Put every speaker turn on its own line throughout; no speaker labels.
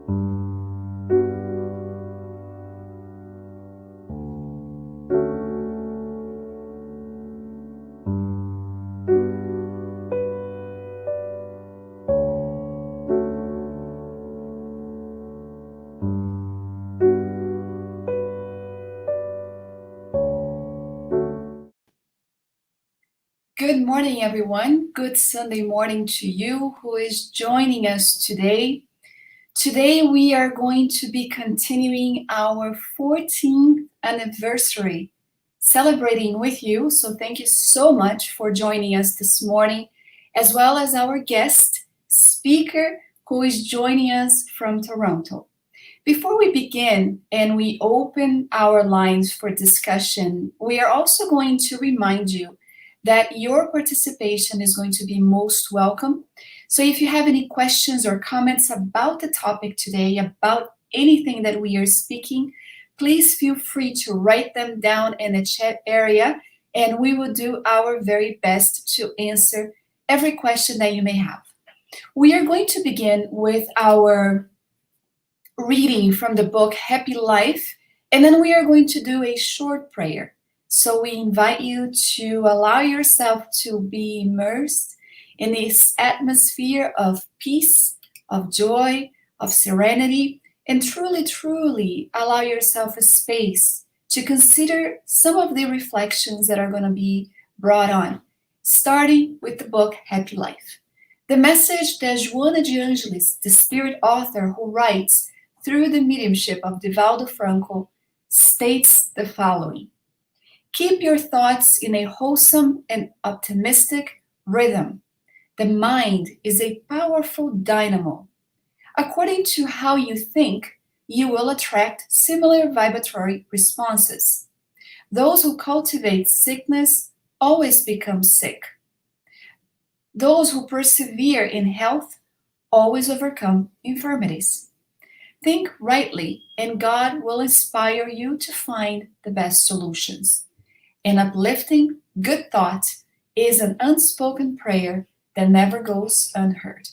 Good morning, everyone. Good Sunday morning to you who is joining us today. Today, we are going to be continuing our 14th anniversary, celebrating with you. So, thank you so much for joining us this morning, as well as our guest speaker who is joining us from Toronto. Before we begin and we open our lines for discussion, we are also going to remind you that your participation is going to be most welcome. So if you have any questions or comments about the topic today, about anything that we are speaking, please feel free to write them down in the chat area, and we will do our very best to answer every question that you may have. We are going to begin with our reading from the book Happy Life, and then we are going to do a short prayer. So we invite you to allow yourself to be immersed in this atmosphere of peace, of joy, of serenity, and truly allow yourself a space to consider some of the reflections that are going to be brought on, starting with the book Happy Life. The message that Joana de Angelis, the spirit author who writes through the mediumship of Divaldo Franco, states the following. Keep your thoughts in a wholesome and optimistic rhythm. The mind is a powerful dynamo. According to how you think, you will attract similar vibratory responses. Those who cultivate sickness always become sick. Those who persevere in health always overcome infirmities. Think rightly, and God will inspire you to find the best solutions. An uplifting, good thought is an unspoken prayer that never goes unheard.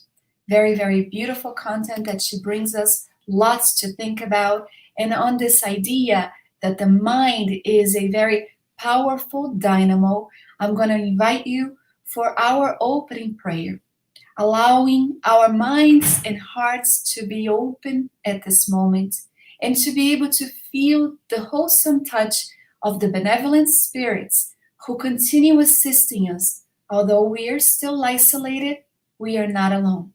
Very, very beautiful content that she brings us lots to think about. And on this idea that the mind is a very powerful dynamo, I'm going to invite you for our opening prayer, allowing our minds and hearts to be open at this moment and to be able to feel the wholesome touch of the benevolent spirits who continue assisting us. Although we are still isolated, we are not alone.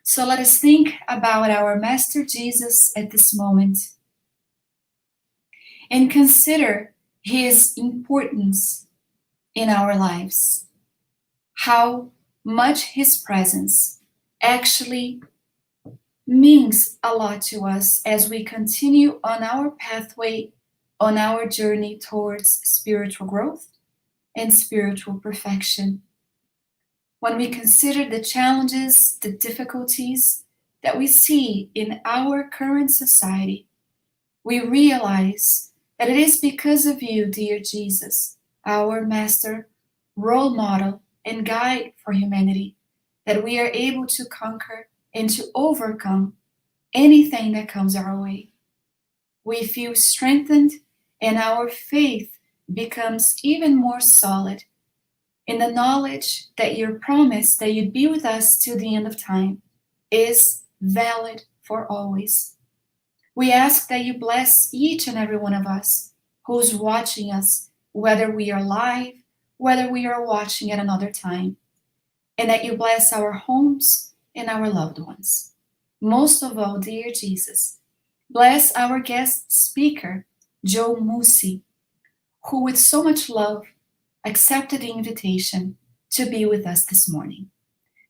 So let us think about our Master Jesus at this moment and consider his importance in our lives, how much his presence actually means a lot to us as we continue on our pathway, on our journey towards spiritual growth and spiritual perfection. When we consider the challenges, the difficulties that we see in our current society, we realize that it is because of you, dear Jesus, our master, role model, and guide for humanity, that we are able to conquer and to overcome anything that comes our way. We feel strengthened, and our faith becomes even more solid in the knowledge that your promise that you'd be with us till the end of time is valid for always. We ask that you bless each and every one of us who's watching us, whether we are live, whether we are watching at another time, and that you bless our homes and our loved ones. Most of all, dear Jesus, bless our guest speaker, Joe Mussi, who with so much love accepted the invitation to be with us this morning.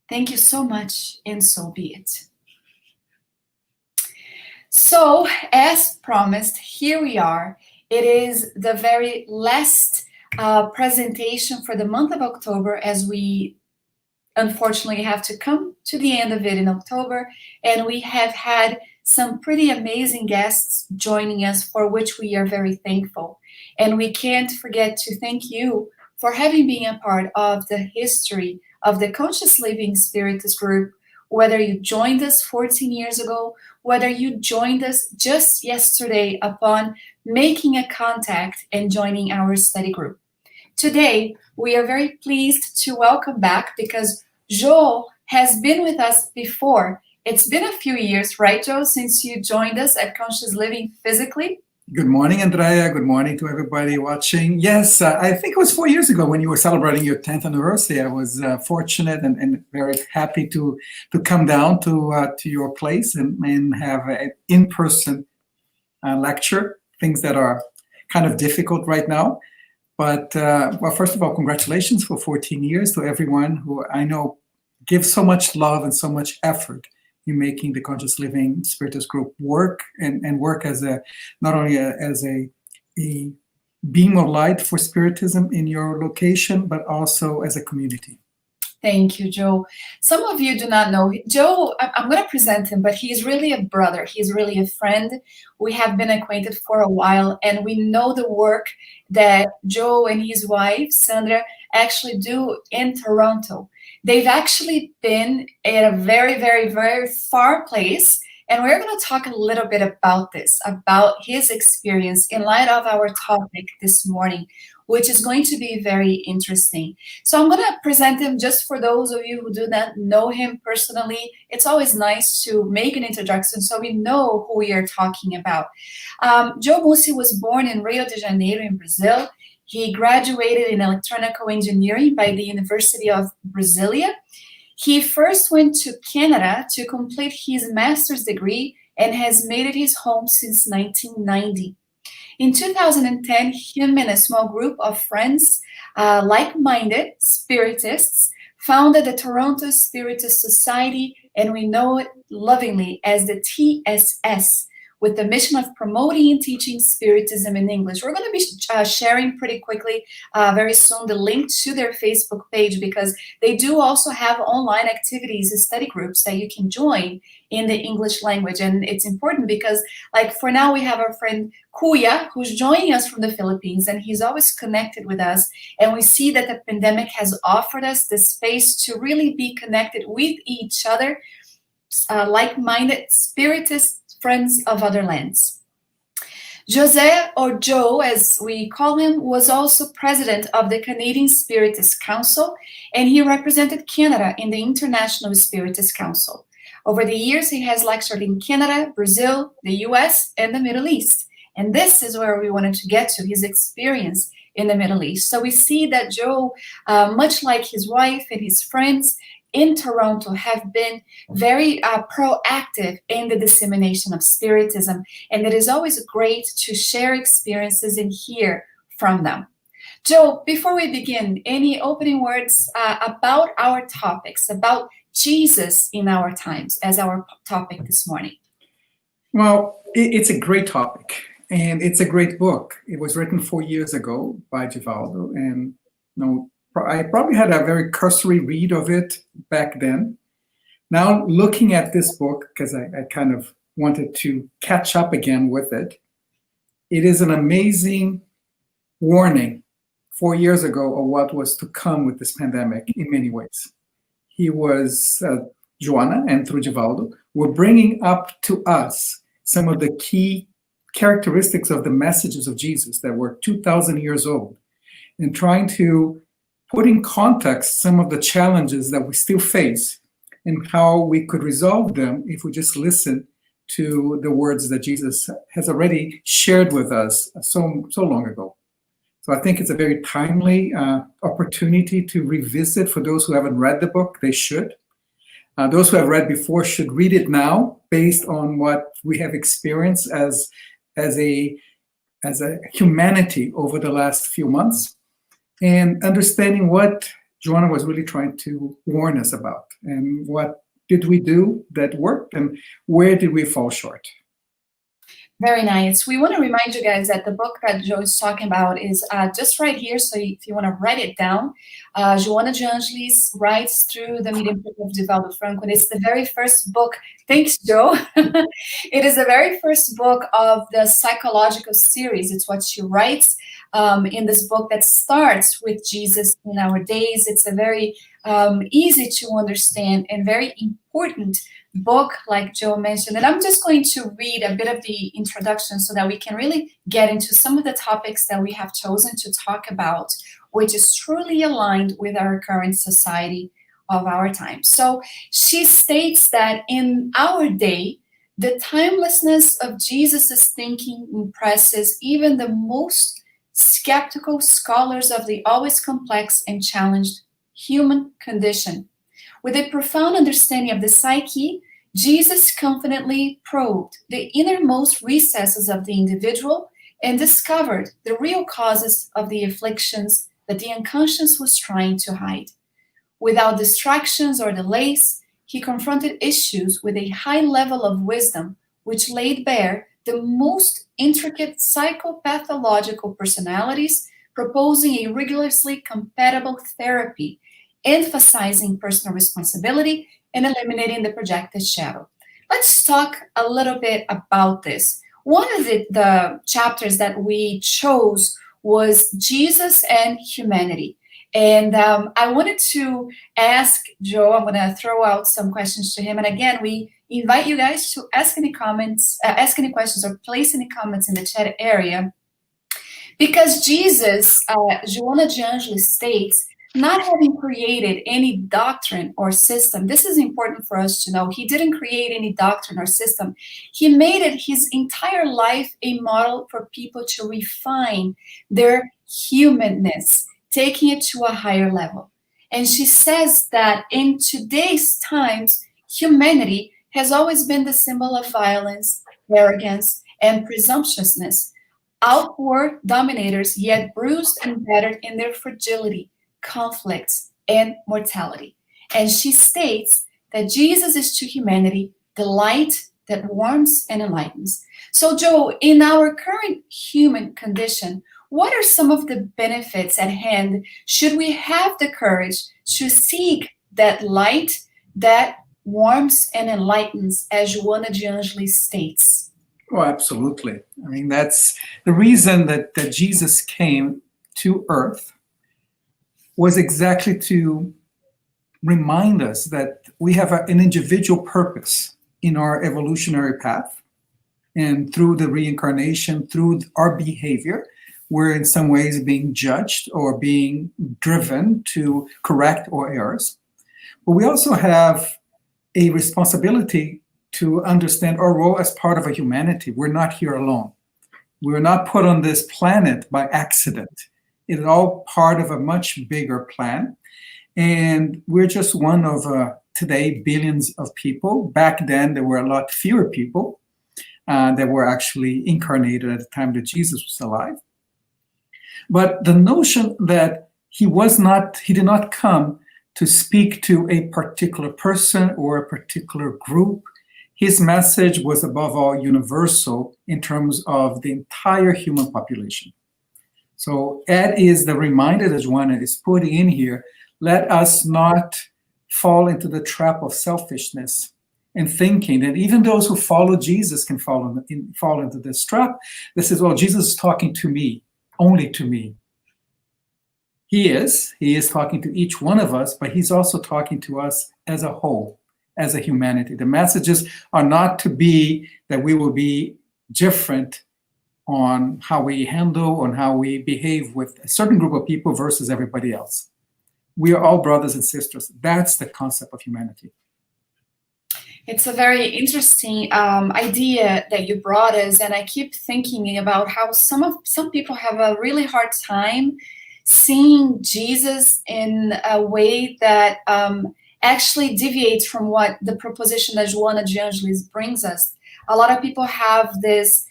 Thank you so much, and so be it. So, as promised, here we are. It is the very last presentation for the month of October, as we unfortunately have to come to the end of it in October, and we have had some pretty amazing guests joining us, for which we are very thankful. And we can't forget to thank you for having been a part of the history of the Conscious Living Spiritist group, whether you joined us 14 years ago, whether you joined us just yesterday upon making a contact and joining our study group. Today, we are very pleased to welcome back because Joe has been with us before. It's been a few years, right, Joe, since you joined us at Conscious Living physically?
Good morning, Andreia. Good morning to everybody watching. Yes, I think it was 4 years ago when you were celebrating your 10th anniversary. I was fortunate and very happy to come down to your place and have an in-person lecture, things that are kind of difficult right now. But, well, first of all, congratulations for 14 years to everyone who I know gives so much love and so much effort in making the Conscious Living Spiritist group work and work as not only as a beam of light for Spiritism in your location, but also as a community.
Thank you, Joe. Some of you do not know Joe. I'm going to present him, but he's really a brother. He's really a friend. We have been acquainted for a while, and we know the work that Joe and his wife, Sandra, actually do in Toronto. They've actually been at a very, very, very far place, and we're going to talk a little bit about this, about his experience in light of our topic this morning, which is going to be very interesting. So I'm going to present him just for those of you who do not know him personally. It's always nice to make an introduction so we know who we are talking about. Joe Mussi was born in Rio de Janeiro in Brazil. He graduated in electronical engineering by the University of Brasilia. He first went to Canada to complete his master's degree and has made it his home since 1990. In 2010, him and a small group of friends, like-minded Spiritists, founded the Toronto Spiritist Society, and we know it lovingly as the TSS, with the mission of promoting and teaching Spiritism in English. We're going to be sharing pretty quickly very soon the link to their Facebook page, because they do also have online activities and study groups that you can join in the English language. And it's important because, like, for now we have our friend Kuya, who's joining us from the Philippines, and he's always connected with us. And we see that the pandemic has offered us the space to really be connected with each other, like-minded Spiritist friends of other lands. José, or Joe as we call him, was also president of the Canadian Spiritist Council, and he represented Canada in the International Spiritist Council. Over the years, he has lectured in Canada, Brazil, the US, and the Middle East. And this is where we wanted to get to, his experience in the Middle East. So we see that Joe, much like his wife and his friends in Toronto, have been very proactive in the dissemination of Spiritism. And it is always great to share experiences and hear from them. Joe, before we begin, any opening words about our topics, about Jesus in our times as our topic this morning?
Well, it's a great topic, and it's a great book. It was written 4 years ago by Givaldo, and I probably had a very cursory read of it back then. Now, looking at this book, because I kind of wanted to catch up again with it, it is an amazing warning 4 years ago of what was to come with this pandemic in many ways. He was, Joanna and through Givaldo, were bringing up to us some of the key characteristics of the messages of Jesus that were 2,000 years old, and trying to put in context some of the challenges that we still face and how we could resolve them if we just listen to the words that Jesus has already shared with us so long ago. So I think it's a very timely opportunity to revisit. For those who haven't read the book, they should. Those who have read before should read it now, based on what we have experienced as a humanity over the last few months, and understanding what Joanna was really trying to warn us about, and what did we do that worked, and where did we fall short.
Very nice. We want to remind you guys that the book that Joe is talking about is just right here. So if you want to write it down, Joana de Angelis writes through the mediumship of Divaldo Franco. And it's the very first book. Thanks, Joe. It is the very first book of the psychological series. It's what she writes in this book that starts with Jesus in our days. It's a very easy to understand and very important book, like Joe mentioned. And I'm just going to read a bit of the introduction so that we can really get into some of the topics that we have chosen to talk about, which is truly aligned with our current society of our time. So she states that in our day, the timelessness of Jesus' thinking impresses even the most skeptical scholars of the always complex and challenged human condition. With a profound understanding of the psyche, Jesus confidently probed the innermost recesses of the individual and discovered the real causes of the afflictions that the unconscious was trying to hide. Without distractions or delays, he confronted issues with a high level of wisdom, which laid bare the most intricate psychopathological personalities, proposing a rigorously compatible therapy, emphasizing personal responsibility and eliminating the projected shadow. Let's talk a little bit about this. One of the chapters that we chose was Jesus and Humanity. And I wanted to ask Joe, I'm going to throw out some questions to him. And again, we invite you guys to ask any comments, ask any questions, or place any comments in the chat area. Because Jesus, Joanna de Angelis states, not having created any doctrine or system, this is important for us to know. He didn't create any doctrine or system. He made it his entire life a model for people to refine their humanness, taking it to a higher level. And she says that in today's times, humanity has always been the symbol of violence, arrogance, and presumptuousness. Outward dominators, yet bruised and battered in their fragility, conflicts, and mortality. And she states that Jesus is to humanity the light that warms and enlightens. So, Joe, in our current human condition, what are some of the benefits at hand should we have the courage to seek that light that warms and enlightens, as Joanna de Angelis states?
Oh, absolutely. I mean, that's the reason that Jesus came to earth, was exactly to remind us that we have an individual purpose in our evolutionary path. And through the reincarnation, through our behavior, we're in some ways being judged or being driven to correct our errors. But we also have a responsibility to understand our role as part of a humanity. We're not here alone. We're not put on this planet by accident. It is all part of a much bigger plan. And we're just one of, today, billions of people. Back then, there were a lot fewer people that were actually incarnated at the time that Jesus was alive. But the notion that he did not come to speak to a particular person or a particular group. His message was above all universal in terms of the entire human population. So that is the reminder that Joanna is putting in here. Let us not fall into the trap of selfishness and thinking that even those who follow Jesus can fall into this trap. This is, well, Jesus is talking to me, only to me. He is talking to each one of us, but he's also talking to us as a whole, as a humanity. The messages are not to be that we will be different on how we handle, on how we behave with a certain group of people versus everybody else. We are all brothers and sisters. That's the concept of humanity.
It's a very interesting idea that you brought us, and I keep thinking about how some people have a really hard time seeing Jesus in a way that actually deviates from what the proposition that Joanna de Angelis brings us. A lot of people have this,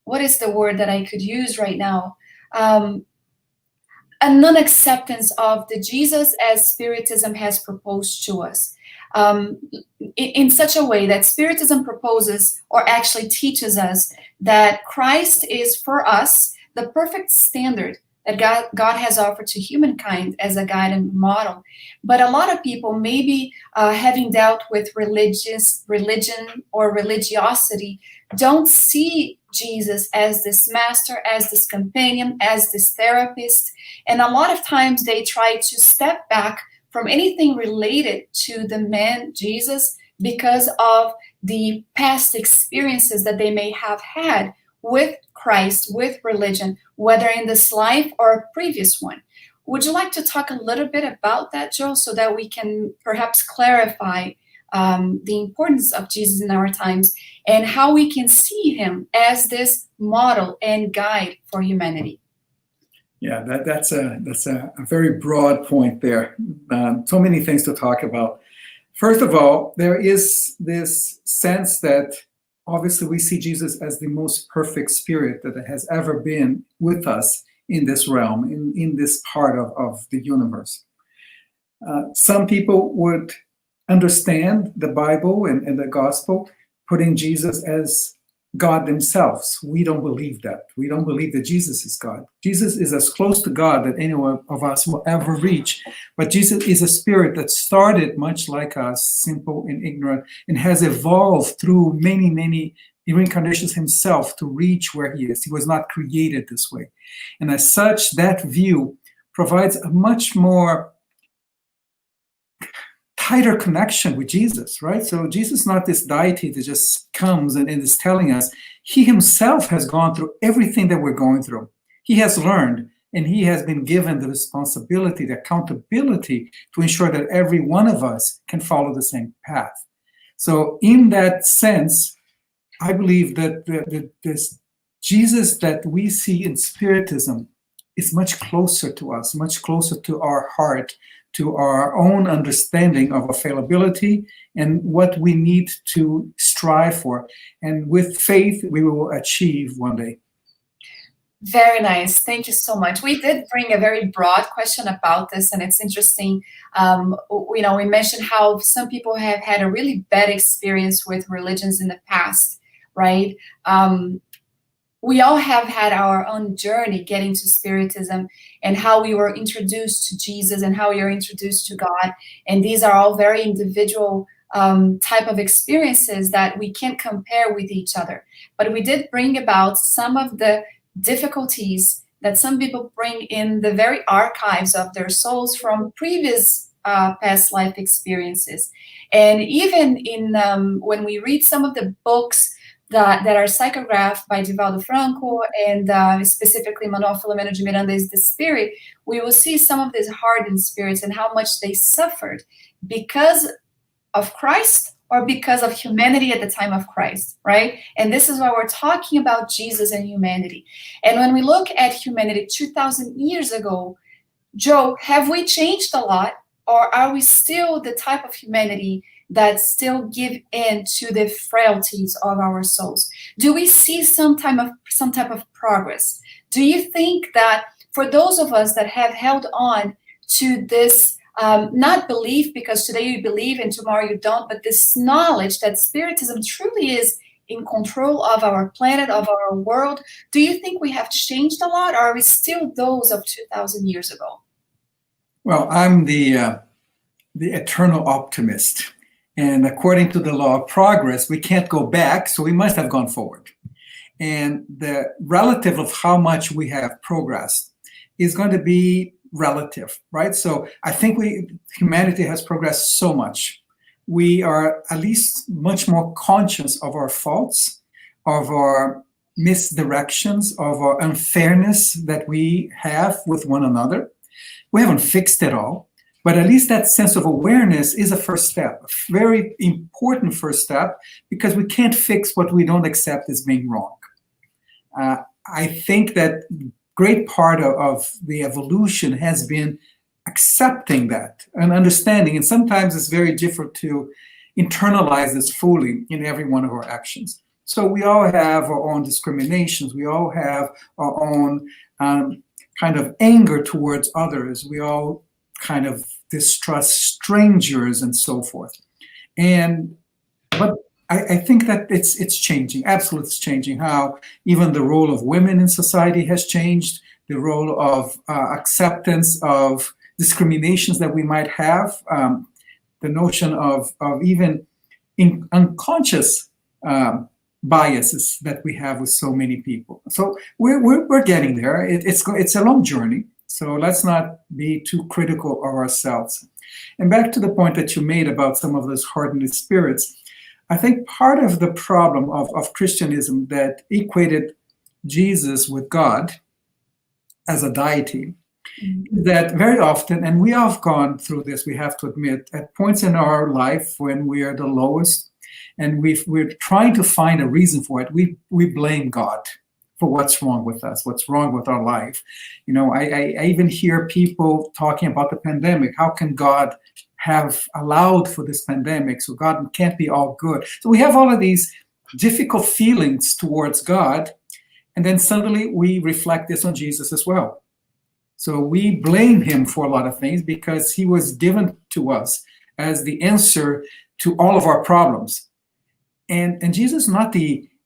what is the word that I could use right now? A non-acceptance of the Jesus as Spiritism has proposed to us. In such a way that Spiritism proposes or actually teaches us that Christ is for us the perfect standard that God has offered to humankind as a guide and model. But a lot of people, maybe having dealt with religion or religiosity, don't see Jesus as this master, as this companion, as this therapist. And a lot of times they try to step back from anything related to the man Jesus because of the past experiences that they may have had with Christ, with religion, whether in this life or a previous one. Would you like to talk a little bit about that, Joe, so that we can perhaps clarify the importance of Jesus in our times and how we can see him as this model and guide for humanity?
Yeah, that's a very broad point there. So many things to talk about. First of all, there is this sense that obviously we see Jesus as the most perfect spirit that has ever been with us in this realm, in this part of the universe. Some people would understand the Bible and the gospel putting Jesus as God themselves. We don't believe that. We don't believe that Jesus is God. Jesus is as close to God that any one of us will ever reach. But Jesus is a spirit that started much like us, simple and ignorant, and has evolved through many, many reincarnations himself to reach where he is. He was not created this way. And as such, that view provides a much more tighter connection with Jesus, right? So Jesus is not this deity that just comes and is telling us. He himself has gone through everything that we're going through. He has learned, and he has been given the responsibility, the accountability to ensure that every one of us can follow the same path. So in that sense, I believe that this Jesus that we see in Spiritism is much closer to us, much closer to our heart, to our own understanding of availability and what we need to strive for. And with faith, we will achieve one day.
Very nice. Thank you so much. We did bring a very broad question about this, and it's interesting. We mentioned how some people have had a really bad experience with religions in the past, right? We all have had our own journey getting to Spiritism and how we were introduced to Jesus and how we were introduced to God. And these are all very individual type of experiences that we can't compare with each other. But we did bring about some of the difficulties that some people bring in the very archives of their souls from previous past life experiences. And even in when we read some of the books that are psychographed by Divaldo Franco and specifically Manuel Filomeno de Miranda is the Spirit, we will see some of these hardened spirits and how much they suffered because of Christ or because of humanity at the time of Christ, right? And this is why we're talking about Jesus and humanity. And when we look at humanity 2,000 years ago, Joe, have we changed a lot, or are we still the type of humanity that still give in to the frailties of our souls? Do we see some type of progress? Do you think that for those of us that have held on to this, not belief, because today you believe and tomorrow you don't, but this knowledge that Spiritism truly is in control of our planet, of our world, do you think we have changed a lot, or are we still those of 2,000 years ago?
Well, I'm the eternal optimist. And according to the law of progress, we can't go back, so we must have gone forward. And the relative of how much we have progressed is going to be relative, right? So I think humanity has progressed so much. We are at least much more conscious of our faults, of our misdirections, of our unfairness that we have with one another. We haven't fixed it all. But at least that sense of awareness is a first step, a very important first step, because we can't fix what we don't accept as being wrong. I think that great part of the evolution has been accepting that and understanding. And sometimes it's very difficult to internalize this fully in every one of our actions. So we all have our own discriminations. We all have our own kind of anger towards others. We all kind of distrust strangers and so forth. But I think that it's changing. Absolutely, it's changing. How even the role of women in society has changed. the role of acceptance of discriminations that we might have, the notion of even unconscious biases that we have with so many people. So we're getting there. It's a long journey. So let's not be too critical of ourselves. And back to the point that you made about some of those hardened spirits, I think part of the problem of Christianism that equated Jesus with God as a deity, that very often, and we have gone through this, we have to admit, at points in our life when we are the lowest and we're trying to find a reason for it, we blame God for what's wrong with us, what's wrong with our life. You know, I even hear people talking about the pandemic. How can God have allowed for this pandemic? So God can't be all good. So we have all of these difficult feelings towards God, and then suddenly we reflect this on Jesus as well. So we blame him for a lot of things because he was given to us as the answer to all of our problems. And Jesus,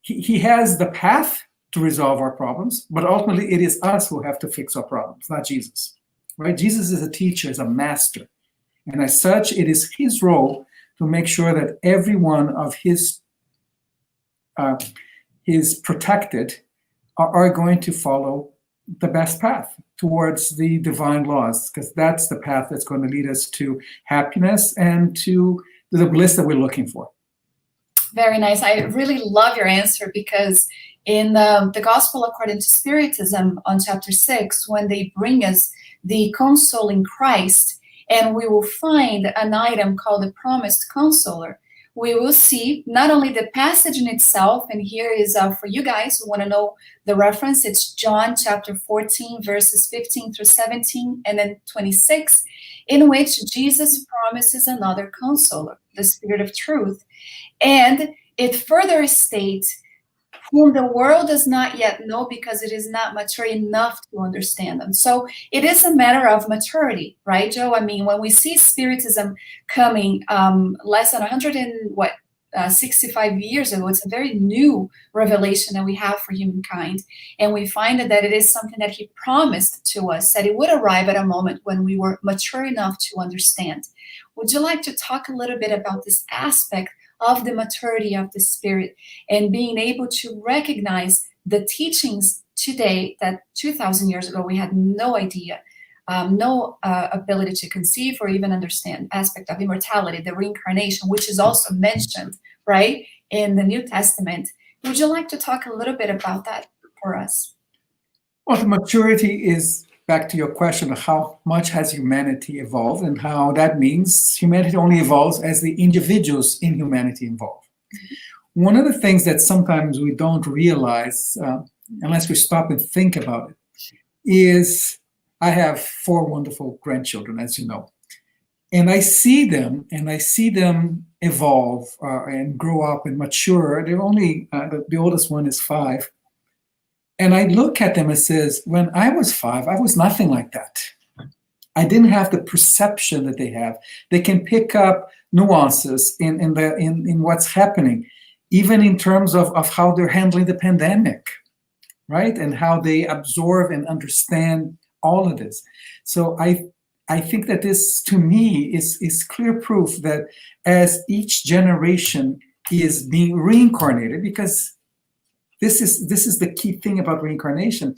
he has the path to resolve our problems, but ultimately it is us who have to fix our problems, not Jesus, right? Jesus is a teacher, is a master. And as such, it is his role to make sure that every one of his protected are going to follow the best path towards the divine laws, because that's the path that's going to lead us to happiness and to the bliss that we're looking for.
Very nice. I really love your answer, because in the Gospel according to Spiritism on chapter 6, when they bring us the consoling Christ, and we will find an item called the promised consoler, we will see not only the passage in itself, and here is for you guys who want to know the reference, it's John chapter 14, verses 15 through 17, and then 26, in which Jesus promises another consoler, the Spirit of Truth. And it further states, whom the world does not yet know because it is not mature enough to understand them. So it is a matter of maturity, right, Joe? I mean, when we see Spiritism coming less than 65 years ago, it's a very new revelation that we have for humankind. And we find that it is something that he promised to us, that it would arrive at a moment when we were mature enough to understand. Would you like to talk a little bit about this aspect of the maturity of the Spirit and being able to recognize the teachings today that 2,000 years ago we had no idea, no ability to conceive or even understand? Aspect of immortality, the reincarnation, which is also mentioned, right, in the New Testament. Would you like to talk a little bit about that for us?
Well, the maturity is back to your question of how much has humanity evolved, and how that means humanity only evolves as the individuals in humanity evolve. One of the things that sometimes we don't realize, unless we stop and think about it, is I have 4 wonderful grandchildren, as you know. And I see them evolve and grow up and mature. They're only, the oldest one is 5. And I look at them and says, when I was 5, I was nothing like that. I didn't have the perception that they have. They can pick up nuances in what's happening, even in terms of how they're handling the pandemic, right? And how they absorb and understand all of this. So I think that this, to me, is clear proof that as each generation is being reincarnated, because this is the key thing about reincarnation.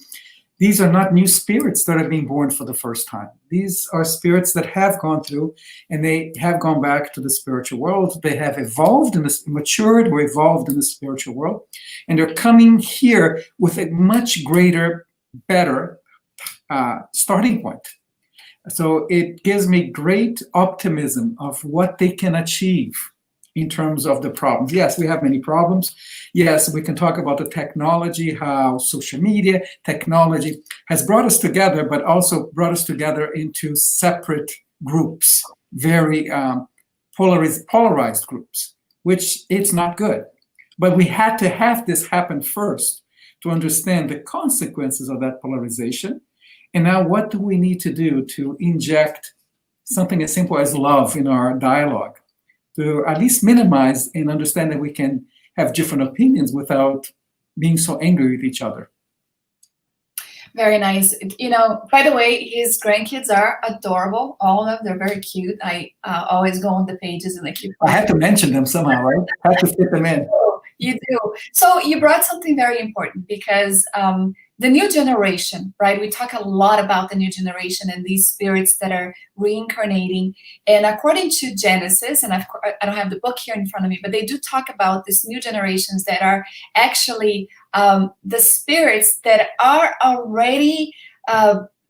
These are not new spirits that are being born for the first time. These are spirits that have gone through, and they have gone back to the spiritual world. They have evolved and matured or evolved in the spiritual world, and they're coming here with a much greater, better starting point. So it gives me great optimism of what they can achieve in terms of the problems. Yes, we have many problems. Yes, we can talk about the technology, how social media technology has brought us together, but also brought us together into separate groups, very polarized groups, which it's not good. But we had to have this happen first to understand the consequences of that polarization. And now what do we need to do to inject something as simple as love in our dialogue, to at least minimize and understand that we can have different opinions without being so angry with each other?
Very nice. By the way, his grandkids are adorable. All of them, they're very cute. I always go on the pages and I keep
I had to mention them somehow, right? Had to fit them in.
You do. So you brought something very important because the new generation, right? We talk a lot about the new generation and these spirits that are reincarnating. And according to Genesis, and I don't have the book here in front of me, but they do talk about these new generations that are actually the spirits that are already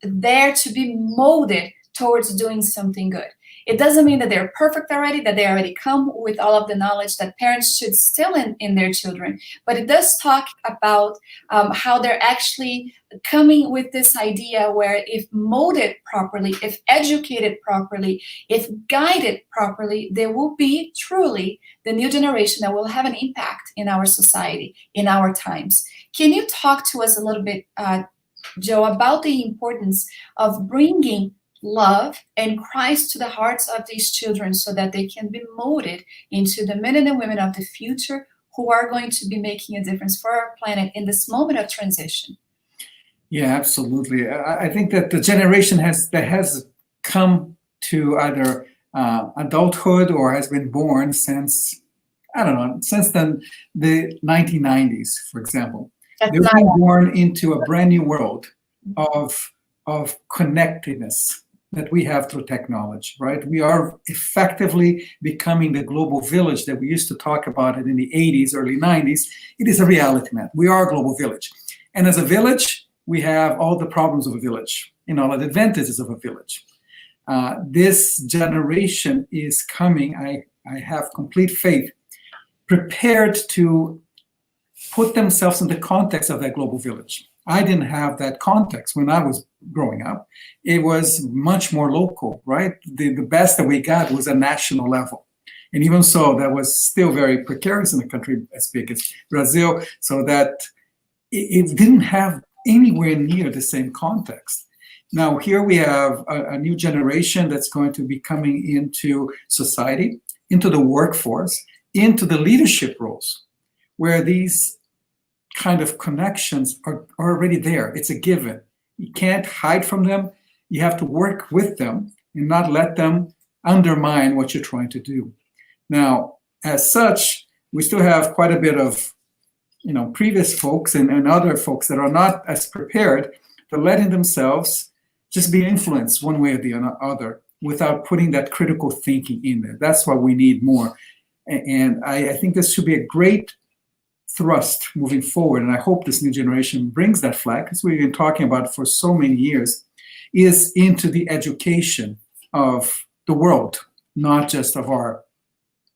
there to be molded towards doing something good. It doesn't mean that they're perfect already, that they already come with all of the knowledge that parents should instill in their children. But it does talk about how they're actually coming with this idea where if molded properly, if educated properly, if guided properly, there will be truly the new generation that will have an impact in our society, in our times. Can you talk to us a little bit, Joe, about the importance of bringing love and Christ to the hearts of these children so that they can be molded into the men and women of the future who are going to be making a difference for our planet in this moment of transition?
Yeah, absolutely. I think that the generation that has come to either adulthood or has been born since, I don't know, since the 1990s, for example.
That's
They're
not
being born into a brand new world of connectedness that we have through technology, right? We are effectively becoming the global village that we used to talk about it in the 80s, early 90s. It is a reality, man. We are a global village. And as a village, we have all the problems of a village and all the advantages of a village. This generation is coming, I have complete faith, prepared to put themselves in the context of that global village. I didn't have that context when I was growing up. It was much more local, right? The best that we got was a national level. And even so, that was still very precarious in a country as big as Brazil, so that it didn't have anywhere near the same context. Now, here we have a new generation that's going to be coming into society, into the workforce, into the leadership roles, where these kind of connections are already there. It's a given. You can't hide from them. You have to work with them and not let them undermine what you're trying to do. Now, as such, we still have quite a bit of previous folks and other folks that are not as prepared for letting themselves just be influenced one way or the other without putting that critical thinking in there. That's what we need more. And I think this should be a great thrust moving forward, and I hope this new generation brings that flag, because we've been talking about it for so many years, is into the education of the world, not just of our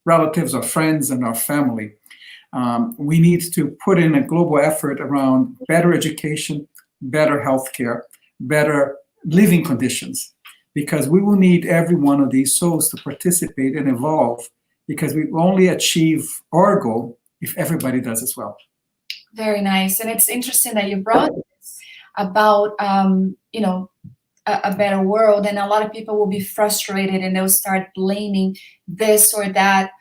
relatives, our friends, and our family. We need to put in a global effort around better education, better healthcare, better living conditions, because we will need every one of these souls to participate and evolve, because we only achieve our goal if everybody does as well.
Very nice. And it's interesting that you brought this about, a better world. And a lot of people will be frustrated and they'll start blaming this or that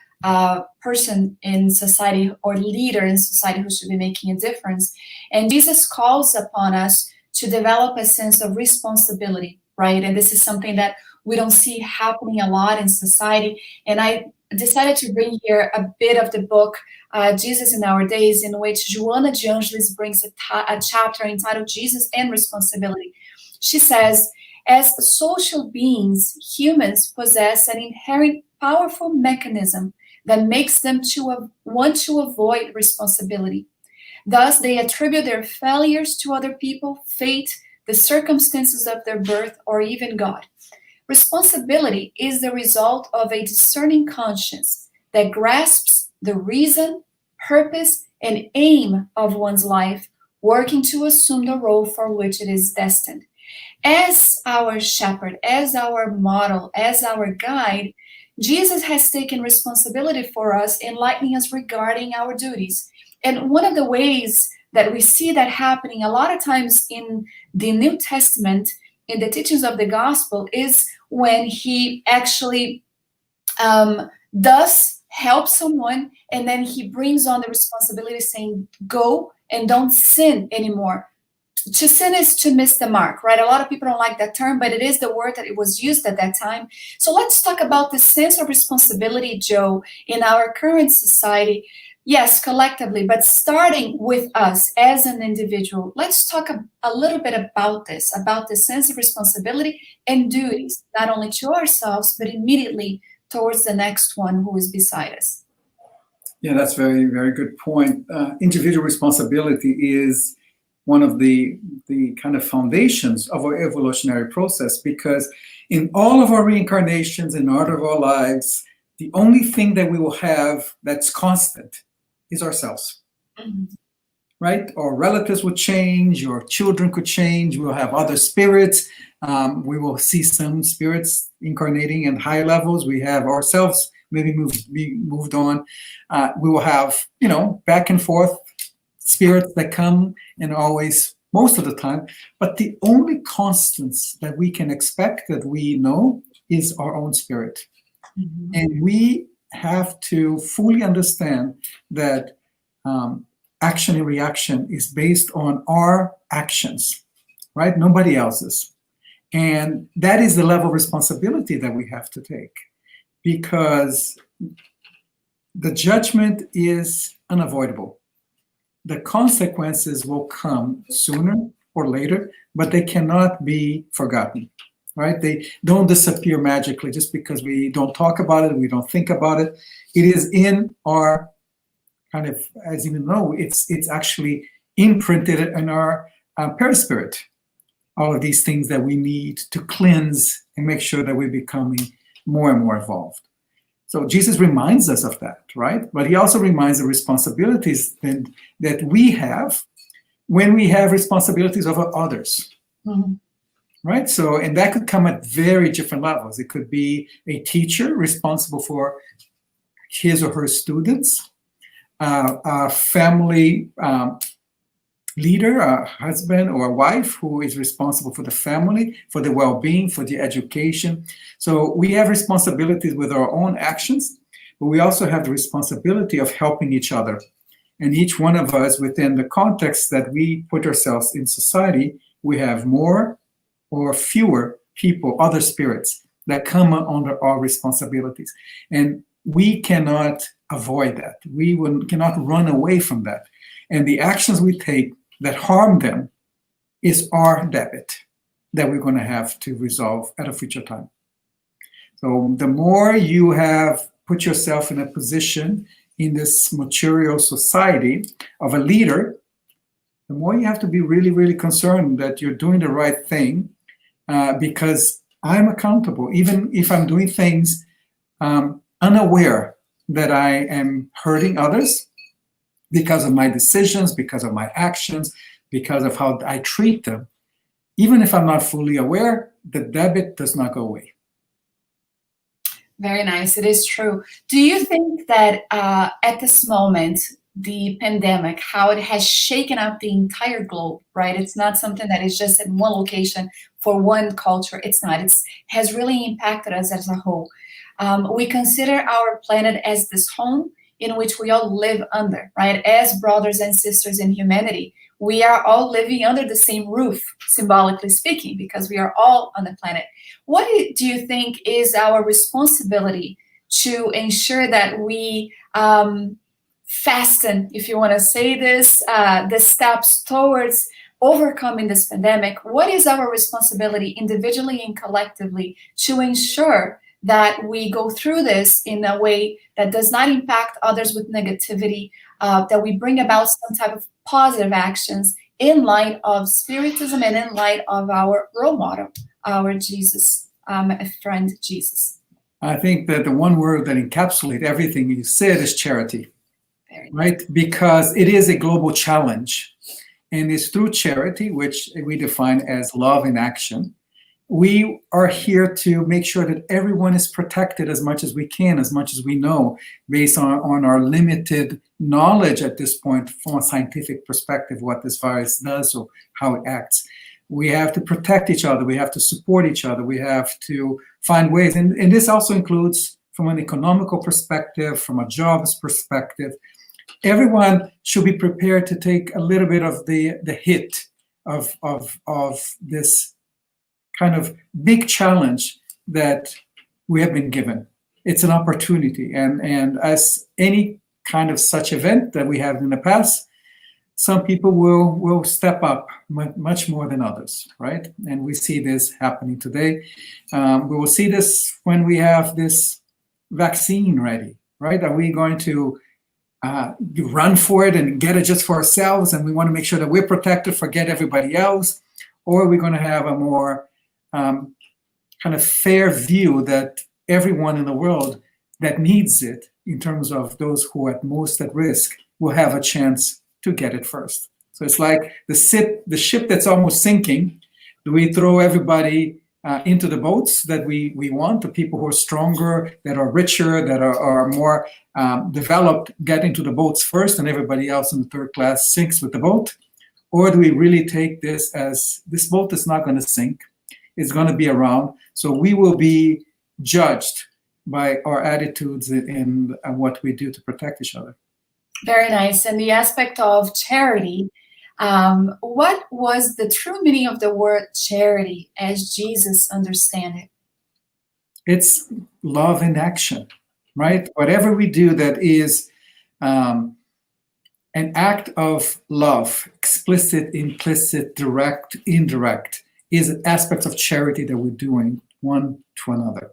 person in society or leader in society who should be making a difference. And Jesus calls upon us to develop a sense of responsibility, right? And this is something that we don't see happening a lot in society. And I decided to bring here a bit of the book, Jesus in Our Days, in which Joana de Angelis brings a chapter entitled Jesus and Responsibility. She says, as social beings, humans possess an inherent powerful mechanism that makes them want to avoid responsibility. Thus, they attribute their failures to other people, fate, the circumstances of their birth, or even God. Responsibility is the result of a discerning conscience that grasps the reason, purpose, and aim of one's life, working to assume the role for which it is destined. As our shepherd, as our model, as our guide, Jesus has taken responsibility for us, enlightening us regarding our duties. And one of the ways that we see that happening a lot of times in the New Testament, in the teachings of the gospel, is when he actually does help someone, and then he brings on the responsibility saying, go and don't sin anymore. to sin is to miss the mark, right? A lot of people don't like that term, but it is the word that it was used at that time. So let's talk about the sense of responsibility, Joe, in our current society. Yes, collectively, but starting with us as an individual, let's talk a little bit about the sense of responsibility and duties, not only to ourselves, but immediately towards the next one who is beside us.
Yeah, that's very, very good point. Individual responsibility is one of the kind of foundations of our evolutionary process, because in all of our reincarnations, in all of our lives, the only thing that we will have that's constant is ourselves.
Mhm.
Right? Our relatives would change, your children could change, we'll have other spirits. We will see some spirits incarnating in high levels. We have ourselves maybe moved on. We will have, back and forth spirits that come and always, most of the time. But the only constants that we can expect, that we know, is our own spirit.
Mhm.
And we have to fully understand that action and reaction is based on our actions, right? Nobody else's. And that is the level of responsibility that we have to take, because the judgment is unavoidable. The consequences will come sooner or later, but they cannot be forgotten, right? They don't disappear magically just because we don't talk about it, we don't think about it. It is in our kind of, as you know, it's actually imprinted in our perispirit. All of these things that we need to cleanse and make sure that we're becoming more and more evolved. So Jesus reminds us of that, right? But he also reminds the responsibilities that we have when we have responsibilities over others,
Mhm.
right? So, and that could come at very different levels. It could be a teacher responsible for his or her students, a family leader, a husband or a wife who is responsible for the family, for the well-being, for the education. So we have responsibilities with our own actions, but we also have the responsibility of helping each other. And each one of us, within the context that we put ourselves in society, we have more or fewer people, other spirits that come under our responsibilities. And we cannot avoid that. We cannot run away from that. And the actions we take that harm them is our debit that we're going to have to resolve at a future time. So the more you have put yourself in a position in this material society of a leader, the more you have to be really, really concerned that you're doing the right thing, because I'm accountable, even if I'm doing things unaware that I am hurting others because of my decisions, because of my actions, because of how I treat them. Even if I'm not fully aware, the debit does not go away.
Very nice. It is true. Do you think that at this moment, the pandemic, how it has shaken up the entire globe, right? It's not something that is just in one location for one culture. It's not. It has really impacted us as a whole. We consider our planet as this home in which we all live under, right? As brothers and sisters in humanity, we are all living under the same roof, symbolically speaking, because we are all on the planet. What do you think is our responsibility to ensure that we fasten, if you want to say this, the steps towards overcoming this pandemic? What is our responsibility individually and collectively to ensure that we go through this in a way that does not impact others with negativity, that we bring about some type of positive actions in light of Spiritism and in light of our role model, our Jesus, friend Jesus?
I think that the one word that encapsulates everything you said is charity, right? Because it is a global challenge. And it's through charity, which we define as love in action. We are here to make sure that everyone is protected as much as we can, as much as we know, based on our limited knowledge at this point from a scientific perspective, what this virus does or how it acts. We have to protect each other. We have to support each other. We have to find ways. And this also includes from an economical perspective, from a jobs perspective. Everyone should be prepared to take a little bit of the hit of this kind of big challenge that we have been given. It's an opportunity, and as any kind of such event that we have in the past, some people will step up much more than others, right? And we see this happening today. We will see this when we have this vaccine ready, right? Are we going to run for it and get it just for ourselves, and we want to make sure that we're protected, forget everybody else? Or are we going to have a more kind of fair view that everyone in the world that needs it, in terms of those who are at most at risk, will have a chance to get it first? So it's like the ship that's almost sinking. Do we throw everybody into the boats that we want? The people who are stronger, that are richer, that are more developed, get into the boats first, and everybody else in the third class sinks with the boat? Or do we really take this as, this boat is not going to sink, it's going to be around, so we will be judged by our attitudes and what we do to protect each other?
Very nice. And the aspect of charity, what was the true meaning of the word charity as Jesus understand it?
It's love in action, right? Whatever we do that is an act of love, explicit, implicit, direct, indirect, is aspects of charity that we're doing one to another,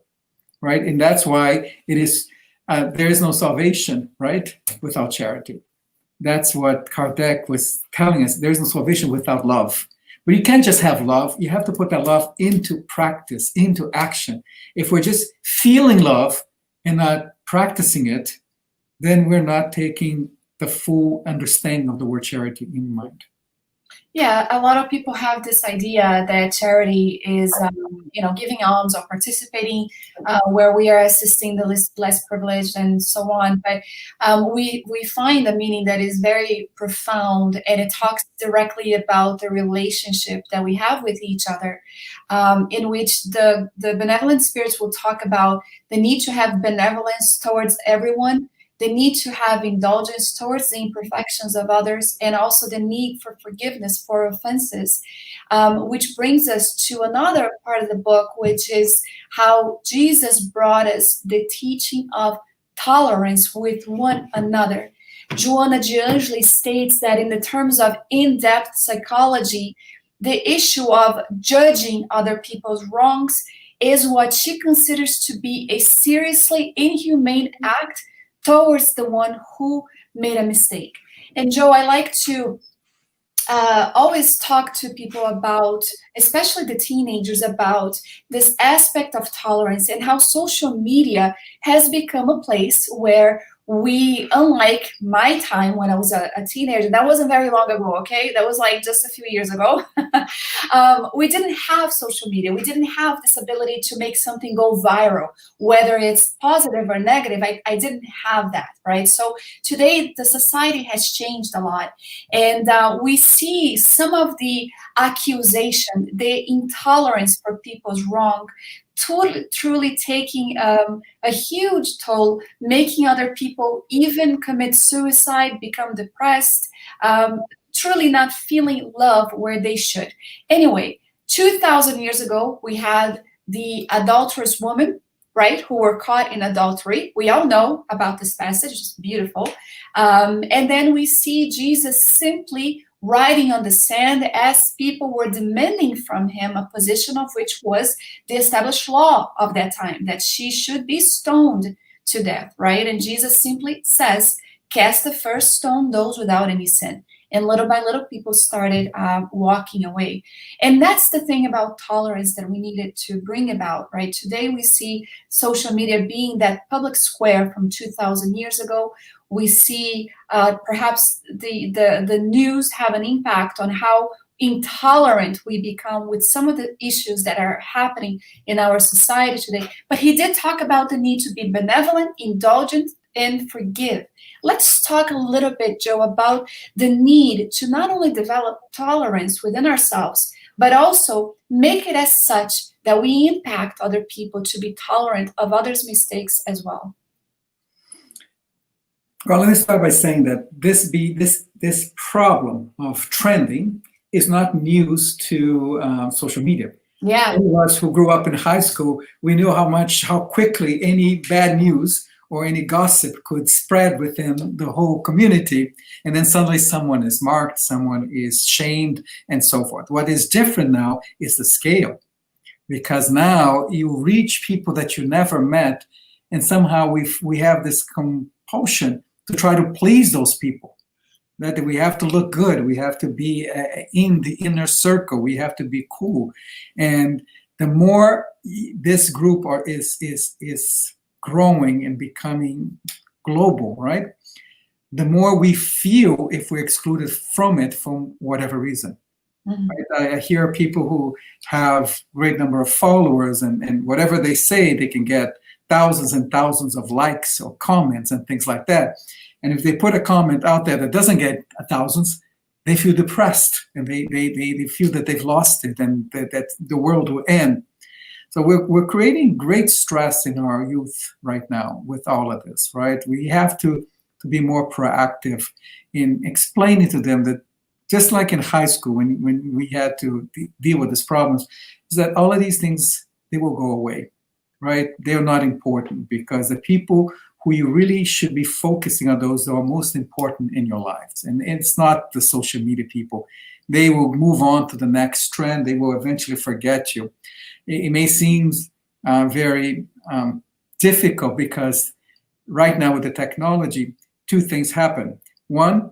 right? And that's why it is, there is no salvation, right, without charity. That's what Kardec was telling us. There's no salvation without love. But you can't just have love. You have to put that love into practice, into action. If we're just feeling love and not practicing it, then we're not taking the full understanding of the word charity in mind.
Yeah, a lot of people have this idea that charity is, giving alms or participating where we are assisting the less privileged and so on. But we find a meaning that is very profound, and it talks directly about the relationship that we have with each other, in which the benevolent spirits will talk about the need to have benevolence towards everyone, the need to have indulgence towards the imperfections of others, and also the need for forgiveness for offenses, which brings us to another part of the book, which is how Jesus brought us the teaching of tolerance with one another. Joana de Angelis states that in the terms of in-depth psychology, the issue of judging other people's wrongs is what she considers to be a seriously inhumane act towards the one who made a mistake. And Joe, I like to always talk to people about, especially the teenagers, about this aspect of tolerance and how social media has become a place where we, unlike my time when I was a teenager, that wasn't very long ago, okay? That was like just a few years ago. We didn't have social media. We didn't have this ability to make something go viral, whether it's positive or negative. I didn't have that, right? So today, the society has changed a lot. And we see some of the accusation, the intolerance for people's wrong, truly taking a huge toll, making other people even commit suicide, become depressed, truly not feeling love where they should. Anyway, 2,000 years ago, we had the adulterous woman, right, who were caught in adultery. We all know about this passage, it's beautiful. And then we see Jesus simply writing on the sand as people were demanding from him a position of which was the established law of that time, that she should be stoned to death, right? And Jesus simply says, cast the first stone, those without any sin. And little by little, people started walking away. And that's the thing about tolerance that we needed to bring about, right? Today, we see social media being that public square from 2,000 years ago. We see perhaps the news have an impact on how intolerant we become with some of the issues that are happening in our society today. But he did talk about the need to be benevolent, indulgent, and forgive. Let's talk a little bit, Joe, about the need to not only develop tolerance within ourselves, but also make it as such that we impact other people to be tolerant of others' mistakes as well.
Well, let me start by saying that this problem of trending is not news to social media.
Yeah.
Any of us who grew up in high school, we knew how quickly any bad news or any gossip could spread within the whole community. And then suddenly someone is marked, someone is shamed, and so forth. What is different now is the scale, because now you reach people that you never met, and somehow we have this compulsion to try to please those people. That we have to look good, we have to be in the inner circle, we have to be cool, and the more this group is growing and becoming global, right? The more we feel if we're excluded from it for whatever reason.
Mhm.
Right? I hear people who have great number of followers, and whatever they say, they can get thousands and thousands of likes or comments and things like that. And if they put a comment out there that doesn't get thousands, they feel depressed, and they feel that they've lost it, and that the world will end. So we're creating great stress in our youth right now with all of this, right? We have to be more proactive in explaining to them that, just like in high school when we had to deal with these problems, is that all of these things, they will go away, right? They're not important, because the people who you really should be focusing on, those who are most important in your lives. And it's not the social media people. They will move on to the next trend. They will eventually forget you. It may seem very difficult, because right now with the technology, two things happen. One,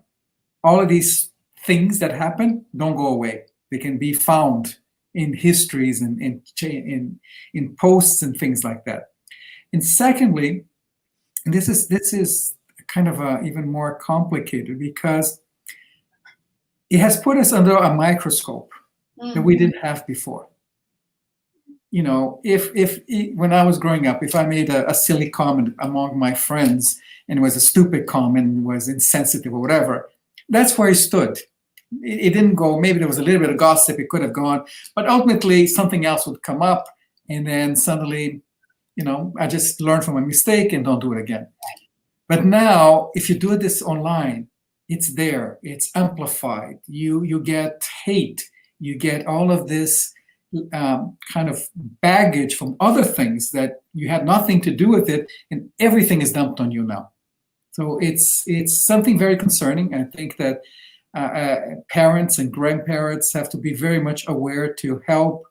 all of these things that happen don't go away. They can be found in histories and in posts and things like that. And secondly, and this is kind of even more complicated, because it has put us under a microscope that we didn't have before. You know, if when I was growing up, if I made a silly comment among my friends, and it was a stupid comment, was insensitive or whatever, that's where it stood. It didn't go. Maybe there was a little bit of gossip, it could have gone, but ultimately something else would come up, and then suddenly, you know, I just learned from my mistake and don't do it again. But now, if you do this online, it's there, it's amplified. You get hate, you get all of this kind of baggage from other things that you had nothing to do with it, and everything is dumped on you now. So it's something very concerning. I think that parents and grandparents have to be very much aware to help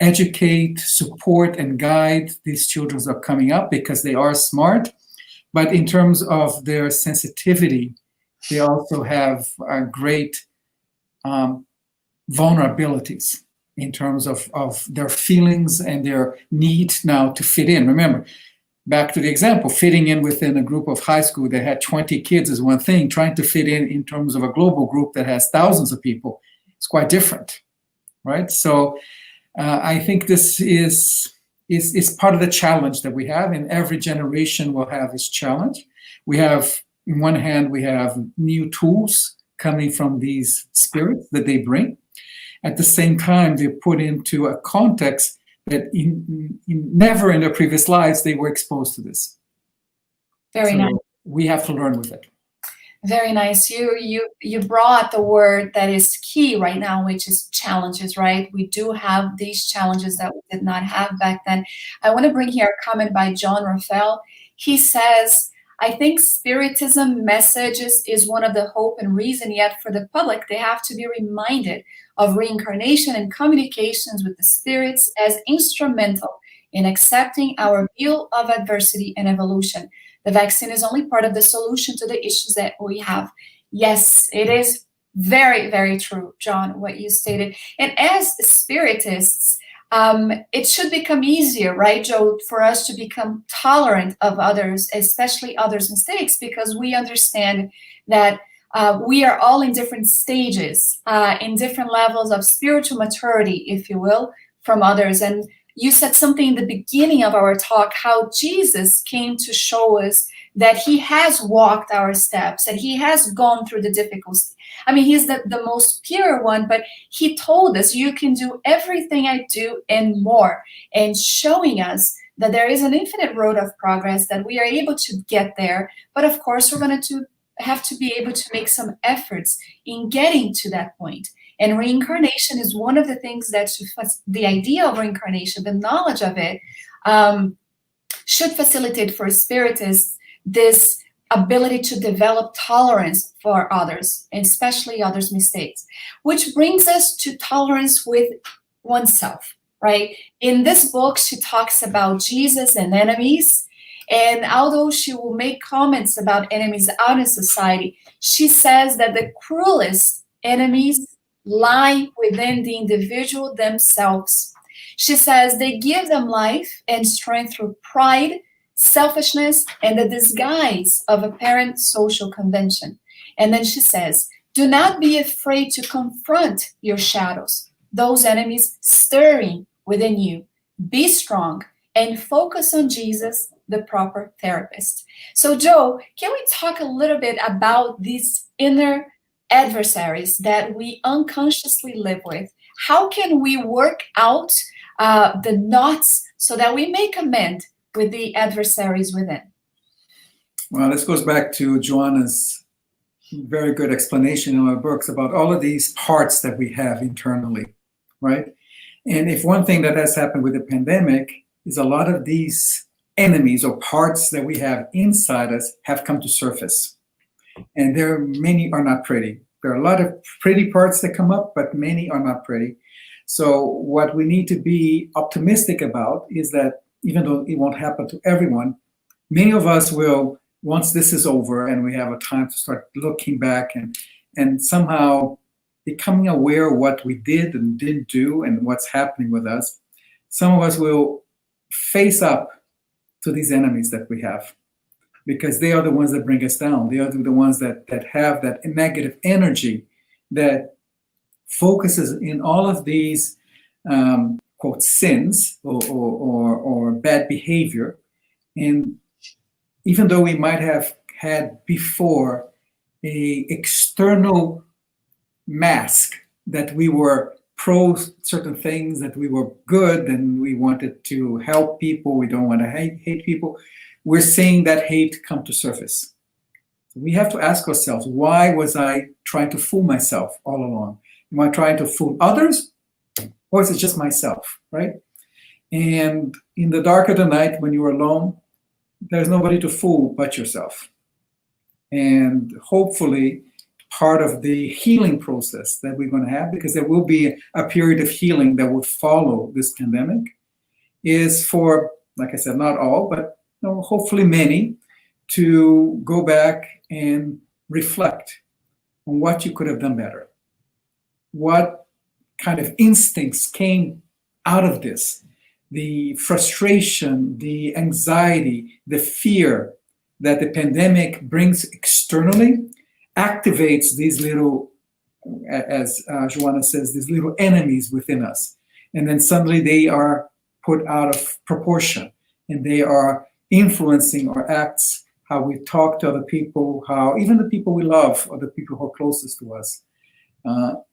educate, support, and guide these children that are coming up, because they are smart. But in terms of their sensitivity, they also have great vulnerabilities in terms of their feelings and their need now to fit in. Remember, back to the example, fitting in within a group of high school that had 20 kids is one thing. Trying to fit in terms of a global group that has thousands of people, it's quite different, right? So I think this is part of the challenge that we have, and every generation will have this challenge. We have, in one hand, we have new tools coming from these spirits that they bring. At the same time, they're put into a context that never in their previous lives they were exposed to this.
Very nice.
We have to learn with it.
Very nice. You brought the word that is key right now, which is challenges, right? We do have these challenges that we did not have back then. I want to bring here a comment by John Raphael. He says, I think Spiritism messages is one of the hope and reason, yet for the public, they have to be reminded of reincarnation and communications with the spirits as instrumental in accepting our view of adversity and evolution. The vaccine is only part of the solution to the issues that we have. Yes, it is very, very true, John, what you stated. And as spiritists, it should become easier, right, Joe, for us to become tolerant of others, especially others' mistakes, because we understand that we are all in different stages, in different levels of spiritual maturity, if you will, from others. And you said something in the beginning of our talk, how Jesus came to show us that he has walked our steps, that he has gone through the difficulties. I mean, he's the most pure one, but he told us, you can do everything I do and more, and showing us that there is an infinite road of progress, that we are able to get there. But of course, we're going to have to be able to make some efforts in getting to that point. And reincarnation is one of the things that the idea of reincarnation, the knowledge of it, should facilitate for spiritists this ability to develop tolerance for others, and especially others' mistakes, which brings us to tolerance with oneself, right? In this book, she talks about Jesus and enemies. And although she will make comments about enemies out in society, she says that the cruelest enemies lie within the individual themselves. She says they give them life and strength through pride, selfishness, and the disguise of apparent social convention. And then she says, do not be afraid to confront your shadows, those enemies stirring within you. Be strong and focus on Jesus, the proper therapist. So, Joe, can we talk a little bit about these inner adversaries that we unconsciously live with? How can we work out the knots so that we make amends with the adversaries within?
Well, this goes back to Joanna's very good explanation in our books about all of these parts that we have internally, right? And if one thing that has happened with the pandemic is a lot of these enemies or parts that we have inside us have come to surface. And many are not pretty. There are a lot of pretty parts that come up, but many are not pretty. So what we need to be optimistic about is that even though it won't happen to everyone, many of us will, once this is over and we have a time to start looking back and somehow becoming aware of what we did and didn't do and what's happening with us, some of us will face up to these enemies that we have, because they are the ones that bring us down. They are the ones that have that negative energy that focuses in all of these quote sins or bad behavior. And even though we might have had before a external mask that we were pro certain things, that we were good and we wanted to help people, we don't want to hate people, we're seeing that hate come to surface. So we have to ask ourselves, why was I trying to fool myself all along? Am I trying to fool others, or is it just myself, right? And in the dark of the night, when you're alone, there's nobody to fool but yourself. And hopefully, part of the healing process that we're going to have, because there will be a period of healing that will follow this pandemic, is for, like I said, not all, but hopefully many, to go back and reflect on what you could have done better. What kind of instincts came out of this? The frustration, the anxiety, the fear that the pandemic brings externally activates these little, as Joanna says, these little enemies within us. And then suddenly they are put out of proportion and they are influencing our acts, how we talk to other people, how even the people we love or the people who are closest to us.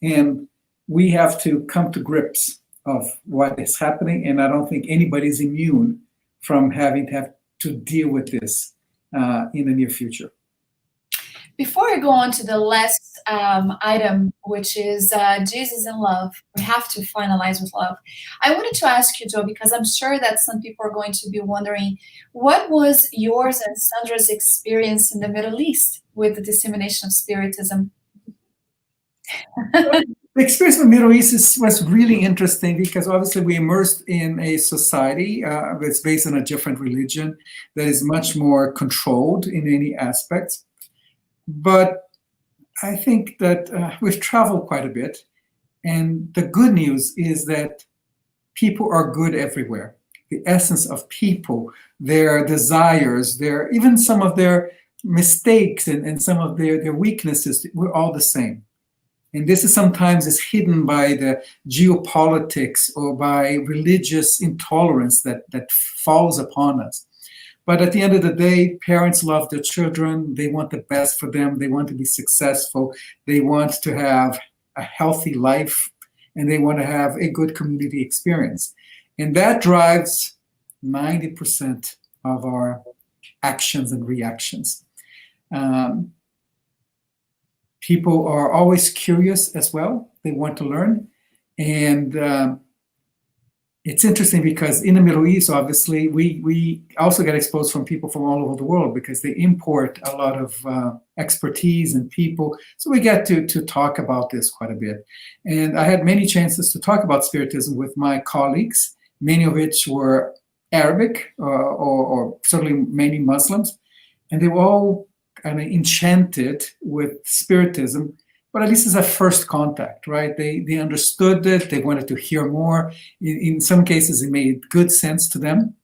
And we have to come to grips of what is happening. And I don't think anybody's immune from having to deal with this in the near future.
Before I go on to the last item, which is Jesus and love, we have to finalize with love. I wanted to ask you, Joe, because I'm sure that some people are going to be wondering, what was yours and Sandra's experience in the Middle East with the dissemination of Spiritism?
The experience in the Middle East was really interesting because obviously we immersed in a society that's based on a different religion that is much more controlled in any aspects. But I think that we've traveled quite a bit. And the good news is that people are good everywhere. The essence of people, their desires, even some of their mistakes and some of their weaknesses, we're all the same. And this is sometimes hidden by the geopolitics or by religious intolerance that falls upon us. But at the end of the day, parents love their children. They want the best for them. They want to be successful. They want to have a healthy life, and they want to have a good community experience. And that drives 90% of our actions and reactions. People are always curious as well. They want to learn. And it's interesting because in the Middle East, obviously, we also get exposed from people from all over the world because they import a lot of expertise and people. So we get to talk about this quite a bit. And I had many chances to talk about Spiritism with my colleagues, many of which were Arabic or certainly many Muslims. And they were all kind of enchanted with Spiritism, but at least it's a first contact, right? They understood it. They wanted to hear more. In some cases, it made good sense to them,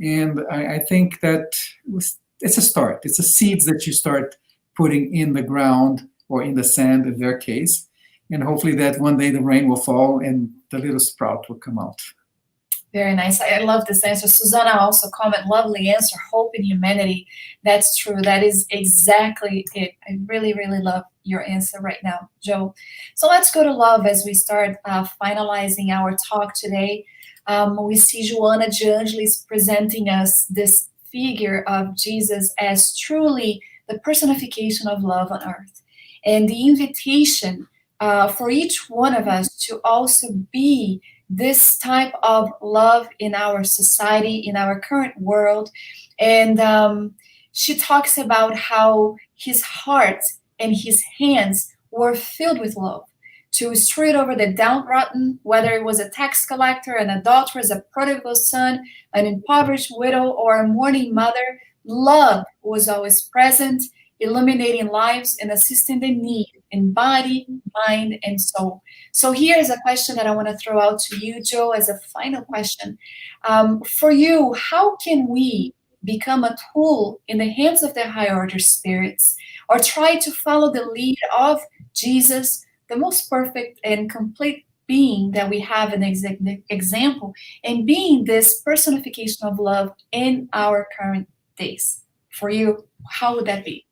and I think that it's a start. It's a seeds that you start putting in the ground or in the sand in their case, and hopefully that one day the rain will fall and the little sprout will come out.
Very nice. I love this answer. Susanna also comment, lovely answer, hope in humanity. That's true. That is exactly it. I really, really love your answer right now, Joe. So let's go to love as we start finalizing our talk today. We see Joanna de Angelis presenting us this figure of Jesus as truly the personification of love on earth. And the invitation for each one of us to also be this type of love in our society, in our current world. And she talks about how his heart and his hands were filled with love to straight over the downtrodden, whether it was a tax collector, an adulteress, a prodigal son, an impoverished widow, or a mourning mother. Love was always present, illuminating lives and assisting the need in body, mind, and soul. So here's a question that I want to throw out to you, Joe, as a final question. For you, how can we become a tool in the hands of the higher order spirits, or try to follow the lead of Jesus, the most perfect and complete being that we have an example, and being this personification of love in our current days? For you, how would that be?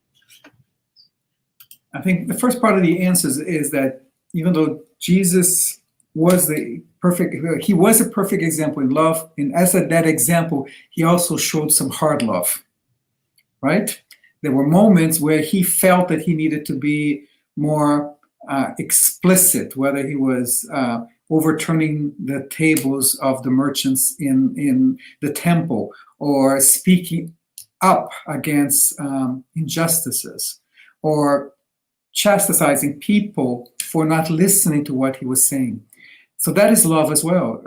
I think the first part of the answer is that even though Jesus was he was a perfect example in love, and as that example, he also showed some hard love, right? There were moments where he felt that he needed to be more explicit, whether he was overturning the tables of the merchants in the temple, or speaking up against injustices, or chastising people for not listening to what he was saying. So that is love as well.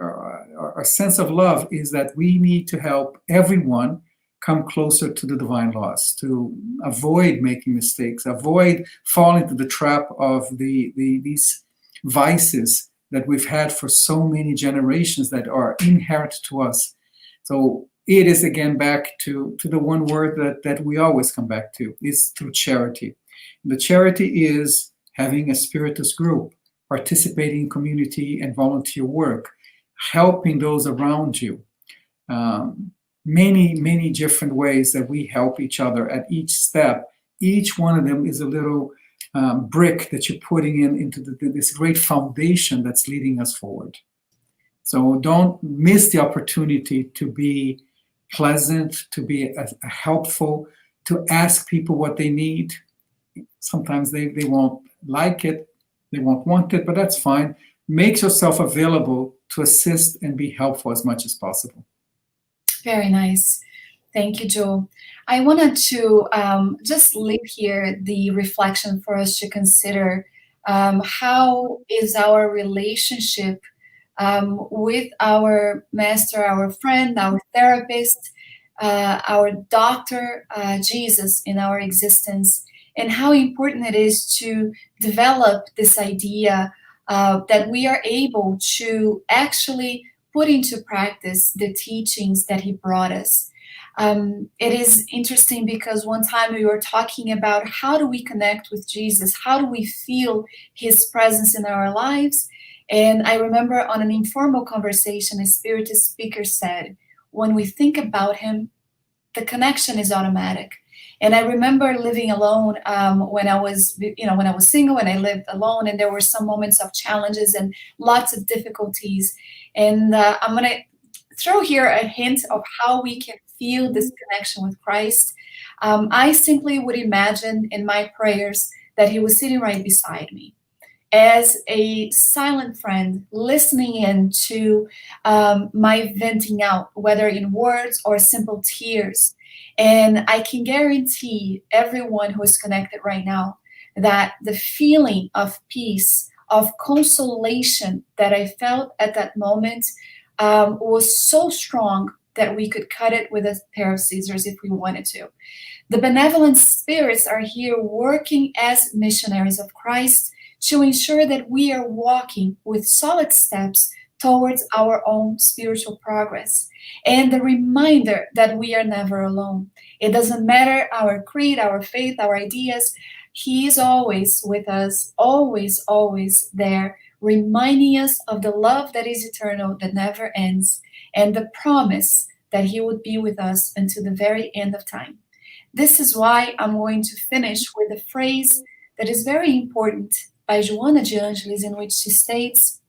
Our sense of love is that we need to help everyone come closer to the divine laws, to avoid making mistakes, avoid falling into the trap of these vices that we've had for so many generations that are inherent to us. So it is again back to the one word that we always come back to, is through charity. The charity is having a spiritist group, participating in community and volunteer work, helping those around you. Many different ways that we help each other at each step. Each one of them is a little brick that you're putting into this great foundation that's leading us forward. So don't miss the opportunity to be pleasant, to be helpful, to ask people what they need. Sometimes they won't like it, they won't want it, but that's fine. Make yourself available to assist and be helpful as much as possible.
Very nice. Thank you, Joe. I wanted to just leave here the reflection for us to consider. How is our relationship with our master, our friend, our therapist, our doctor, Jesus in our existence, and how important it is to develop this idea that we are able to actually put into practice the teachings that he brought us. It is interesting because one time we were talking about how do we connect with Jesus? How do we feel his presence in our lives? And I remember on an informal conversation, a spiritist speaker said, when we think about him, the connection is automatic. And I remember living alone when I was single and I lived alone, and there were some moments of challenges and lots of difficulties. And I'm going to throw here a hint of how we can feel this connection with Christ. I simply would imagine in my prayers that he was sitting right beside me as a silent friend, listening in to my venting out, whether in words or simple tears. And I can guarantee everyone who is connected right now that the feeling of peace, of consolation that I felt at that moment was so strong that we could cut it with a pair of scissors if we wanted to. The benevolent spirits are here working as missionaries of Christ to ensure that we are walking with solid steps towards our own spiritual progress. And the reminder that we are never alone. It doesn't matter our creed, our faith, our ideas. He is always with us, always, always there, reminding us of the love that is eternal, that never ends, and the promise that He would be with us until the very end of time. This is why I'm going to finish with a phrase that is very important by Joana de Angelis, in which she states,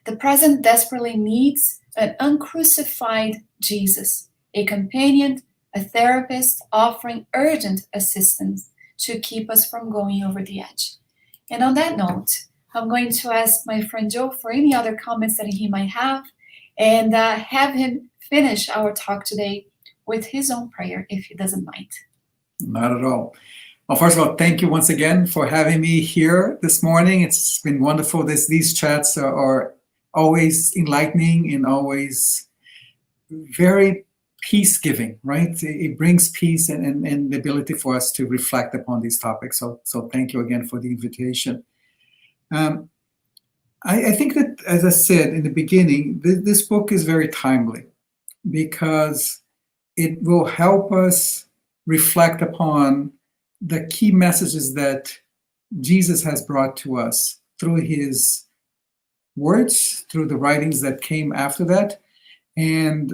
"The present desperately needs an uncrucified Jesus, a companion, a therapist offering urgent assistance to keep us from going over the edge." And on that note, I'm going to ask my friend Joe for any other comments that he might have, and have him finish our talk today with his own prayer, if he doesn't mind.
Not at all. Well, first of all, thank you once again for having me here this morning. It's been wonderful. These chats are always enlightening and always very peace-giving, right? It brings peace and the ability for us to reflect upon these topics. So thank you again for the invitation. I think that, as I said in the beginning, this book is very timely because it will help us reflect upon the key messages that Jesus has brought to us through his words, through the writings that came after that. And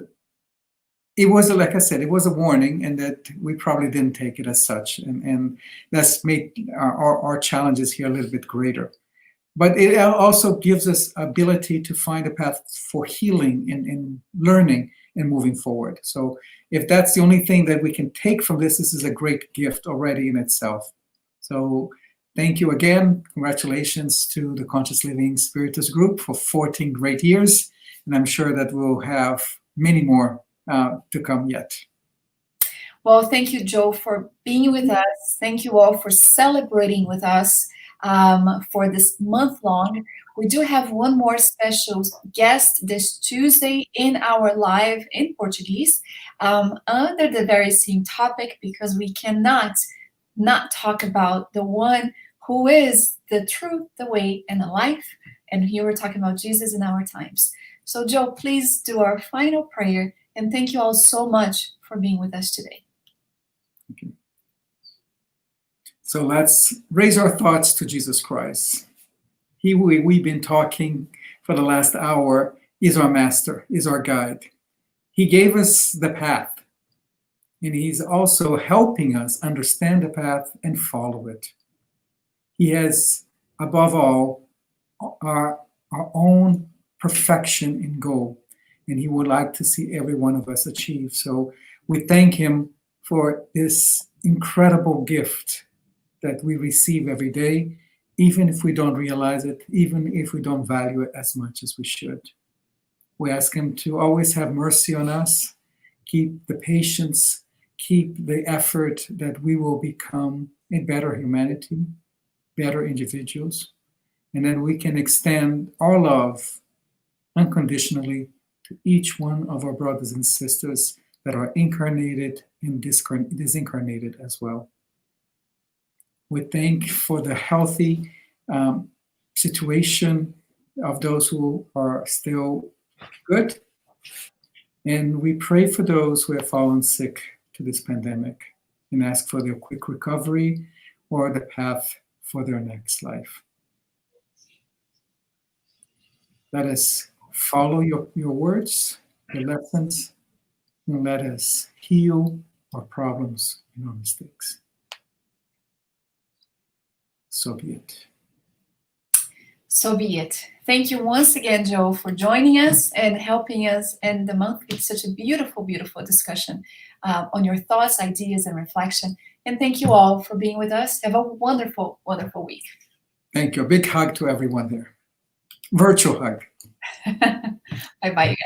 it was, like I said, it was a warning, and that we probably didn't take it as such. And that's made our challenges here a little bit greater. But it also gives us ability to find a path for healing and learning and moving forward. So if that's the only thing that we can take from this is a great gift already in itself. So thank you again. Congratulations to the Conscious Living Spiritus Group for 14 great years. And I'm sure that we'll have many more to come yet.
Well, thank you, Joe, for being with us. Thank you all for celebrating with us for this month long. We do have one more special guest this Tuesday in our live in Portuguese under the very same topic, because we cannot not talk about the one who is the truth, the way, and the life. And here we're talking about Jesus in our times. So Joe, please do our final prayer, and thank you all so much for being with us today.
Okay. So let's raise our thoughts to Jesus Christ. He who we've been talking for the last hour is our master, is our guide. He gave us the path, and he's also helping us understand the path and follow it. He has, above all, our own perfection in goal, and he would like to see every one of us achieve. So we thank him for this incredible gift that we receive every day, even if we don't realize it, even if we don't value it as much as we should. We ask him to always have mercy on us, keep the patience, keep the effort, that we will become a better humanity, better individuals, and then we can extend our love unconditionally to each one of our brothers and sisters that are incarnated and disincarnated as well. We thank for the healthy situation of those who are still good. And we pray for those who have fallen sick to this pandemic and ask for their quick recovery or the path for their next life. Let us follow your words, your lessons, and let us heal our problems and our mistakes. So be it.
So be it. Thank you once again, Joe, for joining us and helping us end the month with such a beautiful, beautiful discussion on your thoughts, ideas, and reflection. And thank you all for being with us. Have a wonderful, wonderful week.
Thank you. A big hug to everyone there. Virtual hug.
Bye-bye.